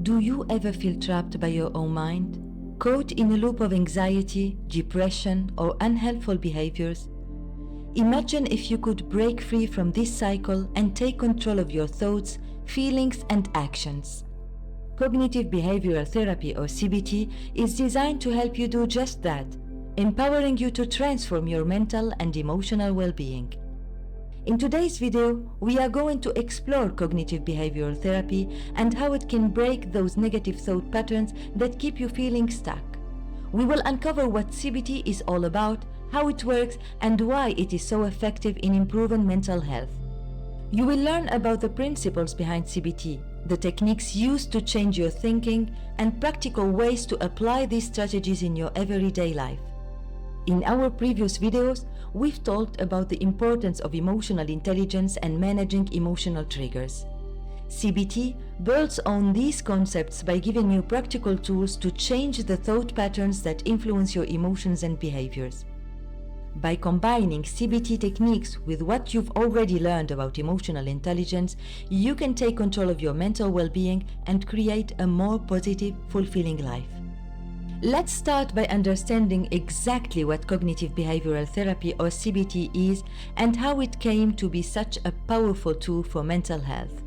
Do you ever feel trapped by your own mind? Caught in a loop of anxiety, depression, or unhelpful behaviors? Imagine if you could break free from this cycle and take control of your thoughts, feelings, and actions. Cognitive Behavioral Therapy, or CBT, is designed to help you do just that, empowering you to transform your mental and emotional well-being. In today's video, we are going to explore cognitive behavioral therapy and how it can break those negative thought patterns that keep you feeling stuck. We will uncover what CBT is all about, how it works, and why it is so effective in improving mental health. You will learn about the principles behind CBT, the techniques used to change your thinking, and practical ways to apply these strategies in your everyday life. In our previous videos, we've talked about the importance of emotional intelligence and managing emotional triggers. CBT builds on these concepts by giving you practical tools to change the thought patterns that influence your emotions and behaviors. By combining CBT techniques with what you've already learned about emotional intelligence, you can take control of your mental well-being and create a more positive, fulfilling life. Let's start by understanding exactly what cognitive behavioral therapy, or CBT, is and how it came to be such a powerful tool for mental health.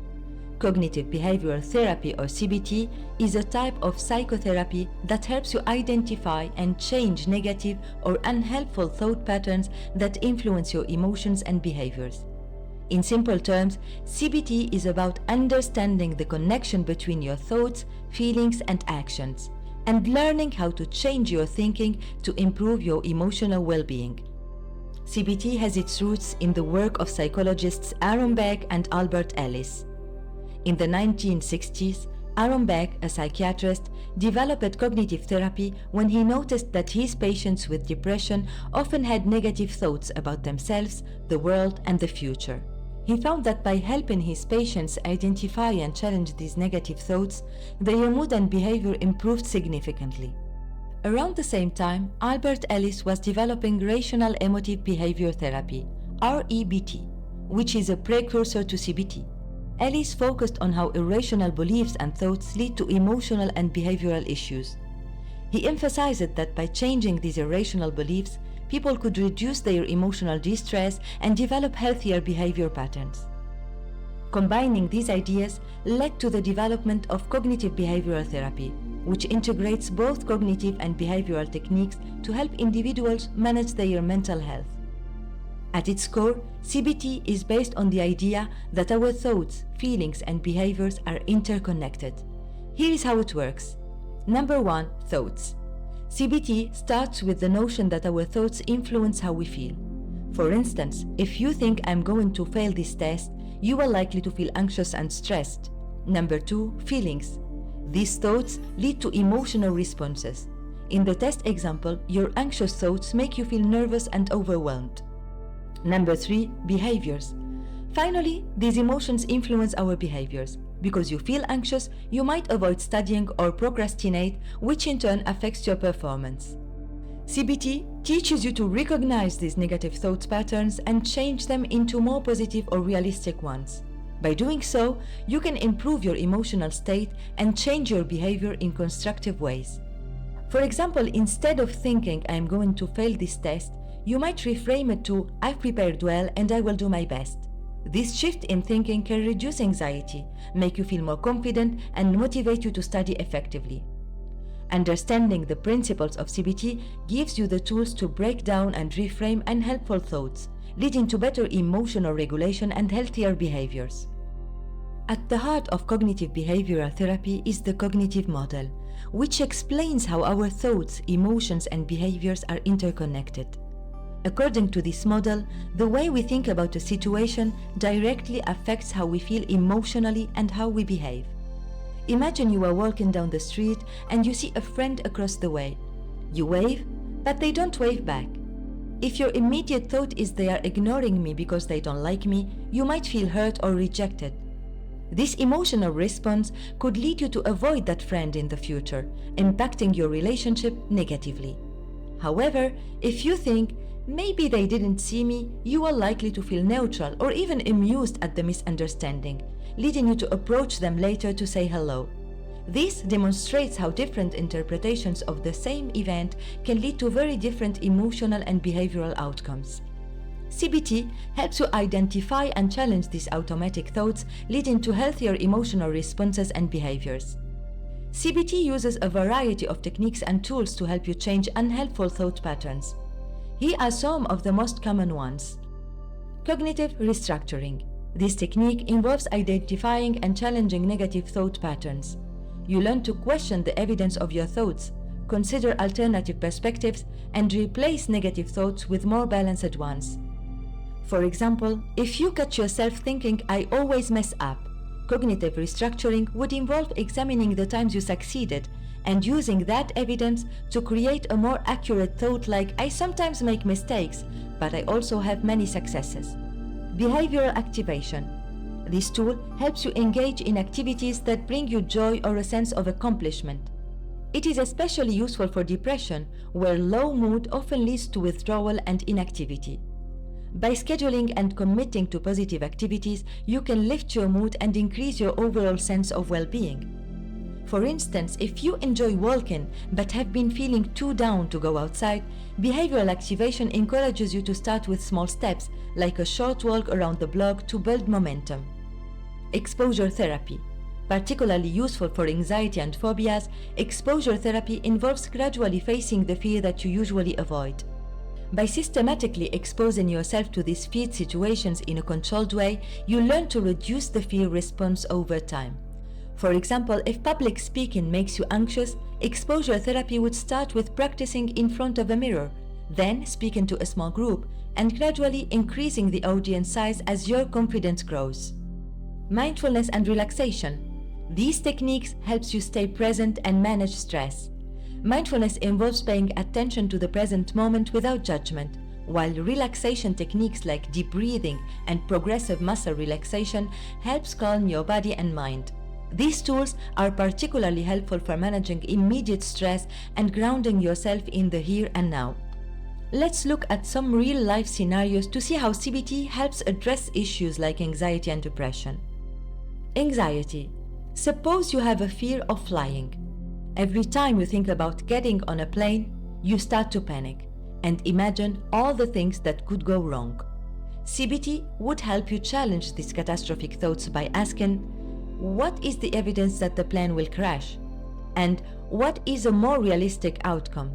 Cognitive behavioral therapy, or CBT, is a type of psychotherapy that helps you identify and change negative or unhelpful thought patterns that influence your emotions and behaviors. In simple terms, CBT is about understanding the connection between your thoughts, feelings, and actions, and learning how to change your thinking to improve your emotional well-being. CBT has its roots in the work of psychologists Aaron Beck and Albert Ellis. In the 1960s, Aaron Beck, a psychiatrist, developed cognitive therapy when he noticed that his patients with depression often had negative thoughts about themselves, the world, and the future. He found that by helping his patients identify and challenge these negative thoughts, their mood and behavior improved significantly. Around the same time, Albert Ellis was developing rational emotive behavior therapy, REBT, which is a precursor to CBT. Ellis focused on how irrational beliefs and thoughts lead to emotional and behavioral issues. He emphasized that by changing these irrational beliefs, people could reduce their emotional distress and develop healthier behavior patterns. Combining these ideas led to the development of cognitive behavioral therapy, which integrates both cognitive and behavioral techniques to help individuals manage their mental health. At its core, CBT is based on the idea that our thoughts, feelings, and behaviors are interconnected. Here is how it works. Number 1, thoughts. CBT starts with the notion that our thoughts influence how we feel. For instance, if you think I'm going to fail this test, you are likely to feel anxious and stressed. Number 2, feelings. These thoughts lead to emotional responses. In the test example, your anxious thoughts make you feel nervous and overwhelmed. Number 3, behaviors. Finally, these emotions influence our behaviors. Because you feel anxious, you might avoid studying or procrastinate, which in turn affects your performance. CBT teaches you to recognize these negative thought patterns and change them into more positive or realistic ones. By doing so, you can improve your emotional state and change your behavior in constructive ways. For example, instead of thinking I'm going to fail this test, you might reframe it to I've prepared well and I will do my best. This shift in thinking can reduce anxiety, make you feel more confident, and motivate you to study effectively. Understanding the principles of CBT gives you the tools to break down and reframe unhelpful thoughts, leading to better emotional regulation and healthier behaviors. At the heart of cognitive behavioral therapy is the cognitive model, which explains how our thoughts, emotions, and behaviors are interconnected. According to this model, the way we think about a situation directly affects how we feel emotionally and how we behave. Imagine you are walking down the street and you see a friend across the way. You wave, but they don't wave back. If your immediate thought is they are ignoring me because they don't like me, you might feel hurt or rejected. This emotional response could lead you to avoid that friend in the future, impacting your relationship negatively. However, if you think, maybe they didn't see me, you are likely to feel neutral or even amused at the misunderstanding, leading you to approach them later to say hello. This demonstrates how different interpretations of the same event can lead to very different emotional and behavioral outcomes. CBT helps you identify and challenge these automatic thoughts, leading to healthier emotional responses and behaviors. CBT uses a variety of techniques and tools to help you change unhelpful thought patterns. Here are some of the most common ones. Cognitive restructuring. This technique involves identifying and challenging negative thought patterns. You learn to question the evidence of your thoughts, consider alternative perspectives, and replace negative thoughts with more balanced ones. For example, if you catch yourself thinking, "I always mess up," cognitive restructuring would involve examining the times you succeeded and using that evidence to create a more accurate thought like, "I sometimes make mistakes, but I also have many successes." Behavioral activation. This tool helps you engage in activities that bring you joy or a sense of accomplishment. It is especially useful for depression, where low mood often leads to withdrawal and inactivity. By scheduling and committing to positive activities, you can lift your mood and increase your overall sense of well-being. For instance, if you enjoy walking but have been feeling too down to go outside, behavioral activation encourages you to start with small steps, like a short walk around the block to build momentum. Exposure therapy. Particularly useful for anxiety and phobias, exposure therapy involves gradually facing the fear that you usually avoid. By systematically exposing yourself to these feared situations in a controlled way, you learn to reduce the fear response over time. For example, if public speaking makes you anxious, exposure therapy would start with practicing in front of a mirror, then speaking to a small group, and gradually increasing the audience size as your confidence grows. Mindfulness and relaxation. These techniques help you stay present and manage stress. Mindfulness involves paying attention to the present moment without judgment, while relaxation techniques like deep breathing and progressive muscle relaxation helps calm your body and mind. These tools are particularly helpful for managing immediate stress and grounding yourself in the here and now. Let's look at some real-life scenarios to see how CBT helps address issues like anxiety and depression. Anxiety. Suppose you have a fear of flying. Every time you think about getting on a plane, you start to panic and imagine all the things that could go wrong. CBT would help you challenge these catastrophic thoughts by asking, what is the evidence that the plane will crash? And what is a more realistic outcome?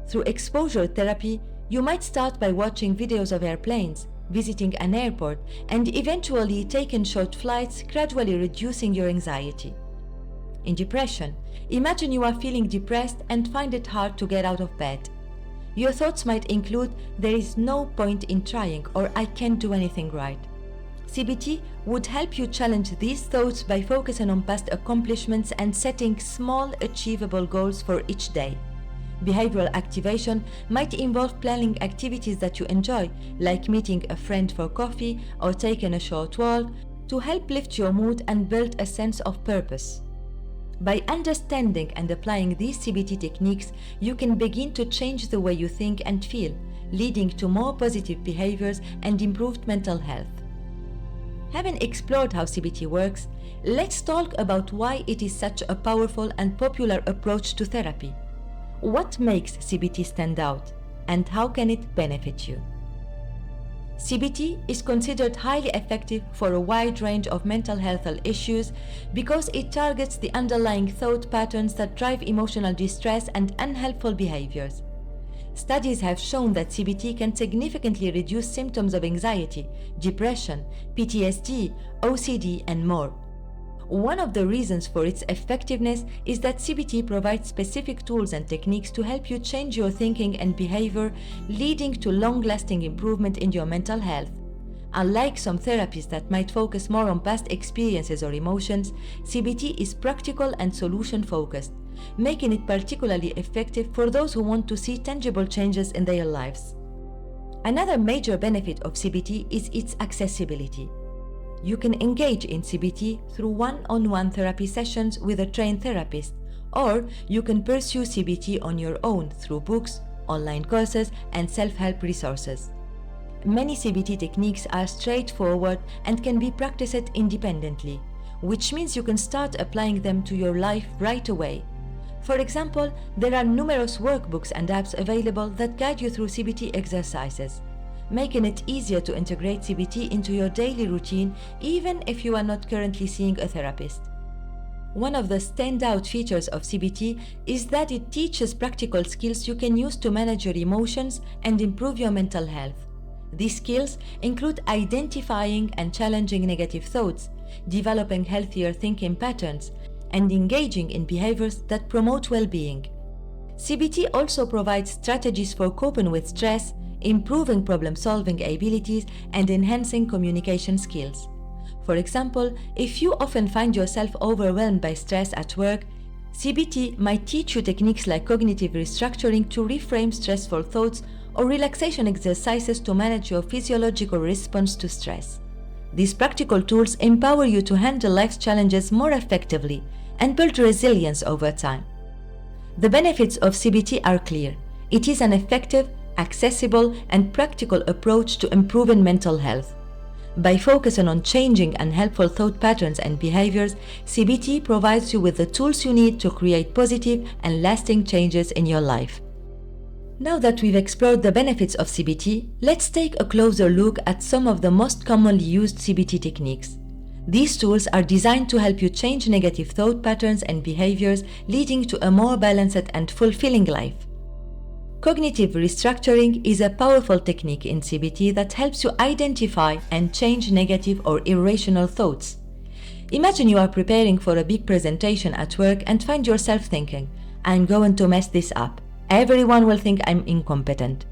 Through exposure therapy, you might start by watching videos of airplanes, visiting an airport, and eventually taking short flights, gradually reducing your anxiety. In depression, imagine you are feeling depressed and find it hard to get out of bed. Your thoughts might include, "There is no point in trying," or "I can't do anything right." CBT would help you challenge these thoughts by focusing on past accomplishments and setting small, achievable goals for each day. Behavioral activation might involve planning activities that you enjoy, like meeting a friend for coffee or taking a short walk, to help lift your mood and build a sense of purpose. By understanding and applying these CBT techniques, you can begin to change the way you think and feel, leading to more positive behaviors and improved mental health. Having explored how CBT works, let's talk about why it is such a powerful and popular approach to therapy. What makes CBT stand out, and how can it benefit you? CBT is considered highly effective for a wide range of mental health issues because it targets the underlying thought patterns that drive emotional distress and unhelpful behaviors. Studies have shown that CBT can significantly reduce symptoms of anxiety, depression, PTSD, OCD, and more. One of the reasons for its effectiveness is that CBT provides specific tools and techniques to help you change your thinking and behavior, leading to long-lasting improvement in your mental health. Unlike some therapies that might focus more on past experiences or emotions, CBT is practical and solution-focused, making it particularly effective for those who want to see tangible changes in their lives. Another major benefit of CBT is its accessibility. You can engage in CBT through one-on-one therapy sessions with a trained therapist, or you can pursue CBT on your own through books, online courses, and self-help resources. Many CBT techniques are straightforward and can be practiced independently, which means you can start applying them to your life right away. For example, there are numerous workbooks and apps available that guide you through CBT exercises, making it easier to integrate CBT into your daily routine even if you are not currently seeing a therapist. One of the standout features of CBT is that it teaches practical skills you can use to manage your emotions and improve your mental health. These skills include identifying and challenging negative thoughts, developing healthier thinking patterns, and engaging in behaviors that promote well-being. CBT also provides strategies for coping with stress, improving problem-solving abilities, and enhancing communication skills. For example, if you often find yourself overwhelmed by stress at work, CBT might teach you techniques like cognitive restructuring to reframe stressful thoughts or relaxation exercises to manage your physiological response to stress. These practical tools empower you to handle life's challenges more effectively and build resilience over time. The benefits of CBT are clear. It is an effective, accessible, and practical approach to improving mental health. By focusing on changing unhelpful thought patterns and behaviors, CBT provides you with the tools you need to create positive and lasting changes in your life. Now that we've explored the benefits of CBT, let's take a closer look at some of the most commonly used CBT techniques. These tools are designed to help you change negative thought patterns and behaviors, leading to a more balanced and fulfilling life. Cognitive restructuring is a powerful technique in CBT that helps you identify and change negative or irrational thoughts. Imagine you are preparing for a big presentation at work and find yourself thinking, "I'm going to mess this up. Everyone will think I'm incompetent."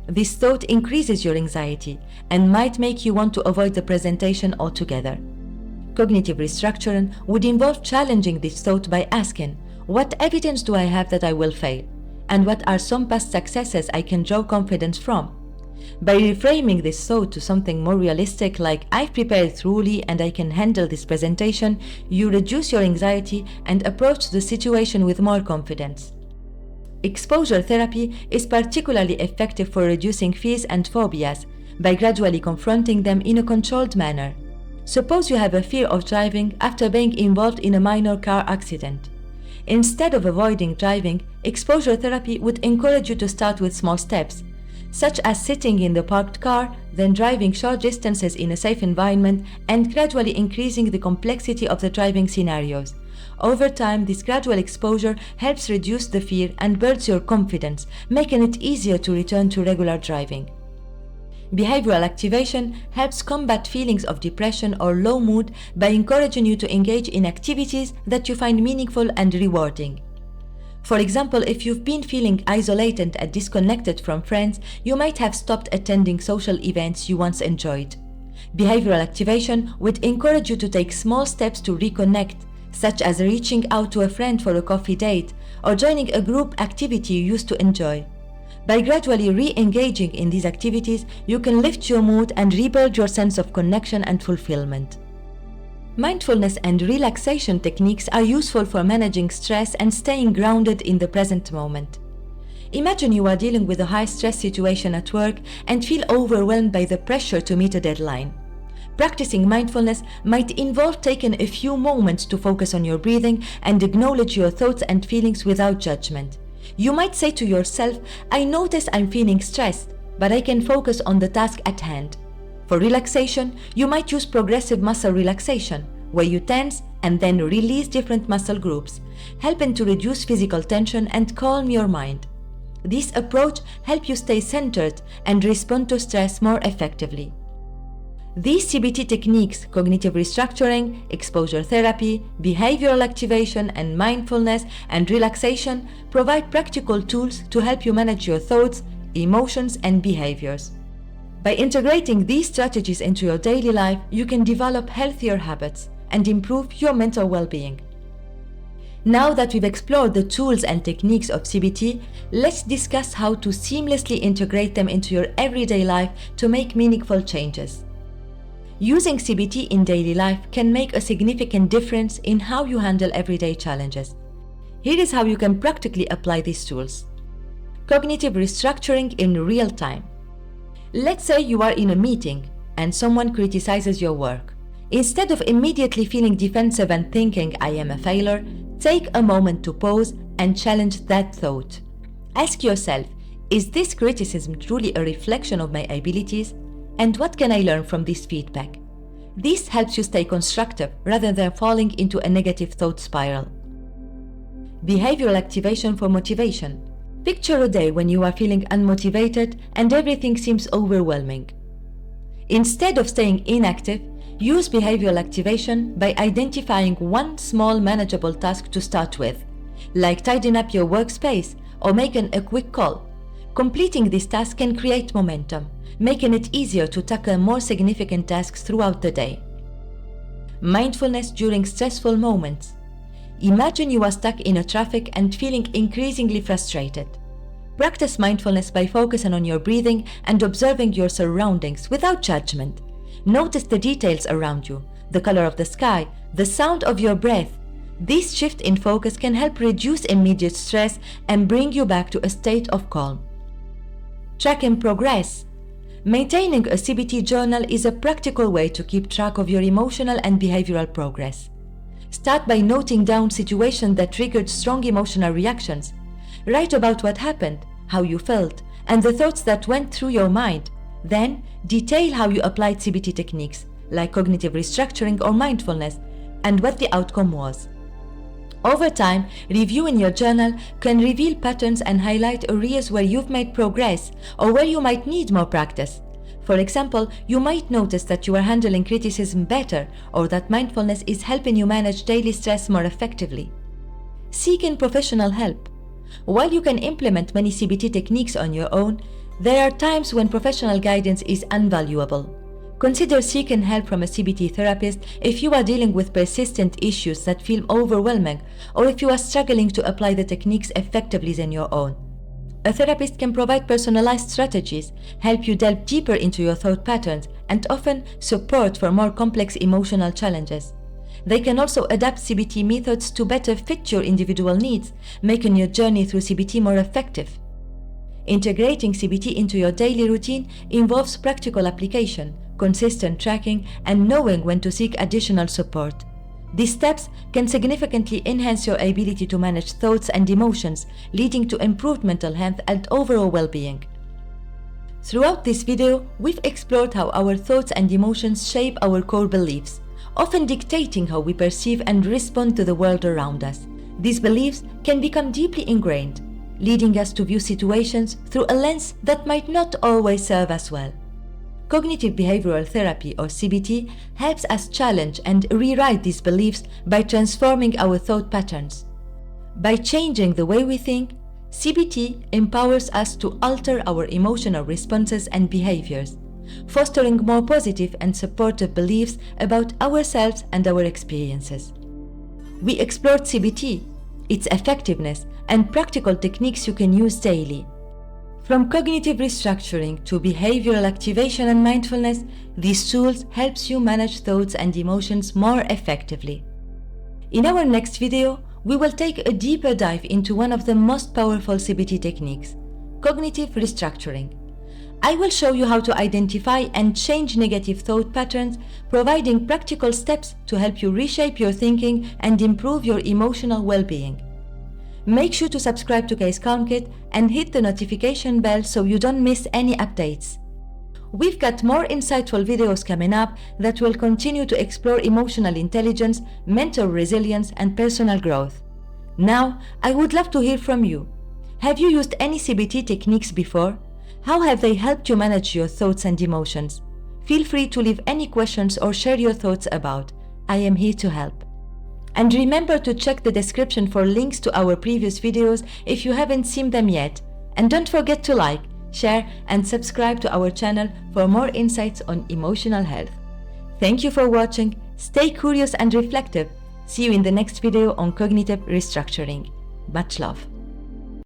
This thought increases your anxiety and might make you want to avoid the presentation altogether. Cognitive restructuring would involve challenging this thought by asking, "What evidence do I have that I will fail? And what are some past successes I can draw confidence from?" By reframing this thought to something more realistic, like "I've prepared thoroughly and I can handle this presentation," you reduce your anxiety and approach the situation with more confidence. Exposure therapy is particularly effective for reducing fears and phobias by gradually confronting them in a controlled manner. Suppose you have a fear of driving after being involved in a minor car accident. Instead of avoiding driving, exposure therapy would encourage you to start with small steps, such as sitting in the parked car, then driving short distances in a safe environment, and gradually increasing the complexity of the driving scenarios. Over time, this gradual exposure helps reduce the fear and builds your confidence, making it easier to return to regular driving. Behavioral activation helps combat feelings of depression or low mood by encouraging you to engage in activities that you find meaningful and rewarding. For example, if you've been feeling isolated and disconnected from friends, you might have stopped attending social events you once enjoyed. Behavioral activation would encourage you to take small steps to reconnect, such as reaching out to a friend for a coffee date or joining a group activity you used to enjoy. By gradually re-engaging in these activities, you can lift your mood and rebuild your sense of connection and fulfillment. Mindfulness and relaxation techniques are useful for managing stress and staying grounded in the present moment. Imagine you are dealing with a high-stress situation at work and feel overwhelmed by the pressure to meet a deadline. Practicing mindfulness might involve taking a few moments to focus on your breathing and acknowledge your thoughts and feelings without judgment. You might say to yourself, "I notice I'm feeling stressed, but I can focus on the task at hand." For relaxation, you might use progressive muscle relaxation, where you tense and then release different muscle groups, helping to reduce physical tension and calm your mind. This approach helps you stay centered and respond to stress more effectively. These CBT techniques, cognitive restructuring, exposure therapy, behavioral activation, and mindfulness and relaxation, provide practical tools to help you manage your thoughts, emotions, and behaviors. By integrating these strategies into your daily life, you can develop healthier habits and improve your mental well-being. Now that we've explored the tools and techniques of CBT, let's discuss how to seamlessly integrate them into your everyday life to make meaningful changes. Using CBT in daily life can make a significant difference in how you handle everyday challenges. Here is how you can practically apply these tools. Cognitive restructuring in real time. Let's say you are in a meeting and someone criticizes your work. Instead of immediately feeling defensive and thinking, I am a failure, take a moment to pause and challenge that thought. Ask yourself, is this criticism truly a reflection of my abilities? And what can I learn from this feedback? This helps you stay constructive rather than falling into a negative thought spiral. Behavioral activation for motivation. Picture a day when you are feeling unmotivated and everything seems overwhelming. Instead of staying inactive, use behavioral activation by identifying one small manageable task to start with, like tidying up your workspace or making a quick call. Completing this task can create momentum, making it easier to tackle more significant tasks throughout the day. Mindfulness during stressful moments. Imagine you are stuck in a traffic and feeling increasingly frustrated. Practice mindfulness by focusing on your breathing and observing your surroundings without judgment. Notice the details around you, the color of the sky, the sound of your breath. This shift in focus can help reduce immediate stress and bring you back to a state of calm. Tracking progress. Maintaining a CBT journal is a practical way to keep track of your emotional and behavioral progress. Start by noting down situations that triggered strong emotional reactions. Write about what happened, how you felt, and the thoughts that went through your mind. Then, detail how you applied CBT techniques, like cognitive restructuring or mindfulness, and what the outcome was. Over time, reviewing your journal can reveal patterns and highlight areas where you've made progress or where you might need more practice. For example, you might notice that you are handling criticism better or that mindfulness is helping you manage daily stress more effectively. Seeking professional help. While you can implement many CBT techniques on your own, there are times when professional guidance is invaluable. Consider seeking help from a CBT therapist if you are dealing with persistent issues that feel overwhelming or if you are struggling to apply the techniques effectively on your own. A therapist can provide personalized strategies, help you delve deeper into your thought patterns, and often support for more complex emotional challenges. They can also adapt CBT methods to better fit your individual needs, making your journey through CBT more effective. Integrating CBT into your daily routine involves practical application, consistent tracking, and knowing when to seek additional support. These steps can significantly enhance your ability to manage thoughts and emotions, leading to improved mental health and overall well-being. Throughout this video, we've explored how our thoughts and emotions shape our core beliefs, often dictating how we perceive and respond to the world around us. These beliefs can become deeply ingrained, leading us to view situations through a lens that might not always serve us well. Cognitive behavioral therapy, or CBT, helps us challenge and rewrite these beliefs by transforming our thought patterns. By changing the way we think, CBT empowers us to alter our emotional responses and behaviors, fostering more positive and supportive beliefs about ourselves and our experiences. We explored CBT, its effectiveness, and practical techniques you can use daily. From cognitive restructuring to behavioral activation and mindfulness, these tools help you manage thoughts and emotions more effectively. In our next video, we will take a deeper dive into one of the most powerful CBT techniques, cognitive restructuring. I will show you how to identify and change negative thought patterns, providing practical steps to help you reshape your thinking and improve your emotional well-being. Make sure to subscribe to Case Calm Kit and hit the notification bell so you don't miss any updates. We've got more insightful videos coming up that will continue to explore emotional intelligence, mental resilience, and personal growth. Now, I would love to hear from you. Have you used any CBT techniques before? How have they helped you manage your thoughts and emotions? Feel free to leave any questions or share your thoughts about. I am here to help. And remember to check the description for links to our previous videos if you haven't seen them yet. And don't forget to like, share, and subscribe to our channel for more insights on emotional health. Thank you for watching. Stay curious and reflective. See you in the next video on cognitive restructuring. Much love.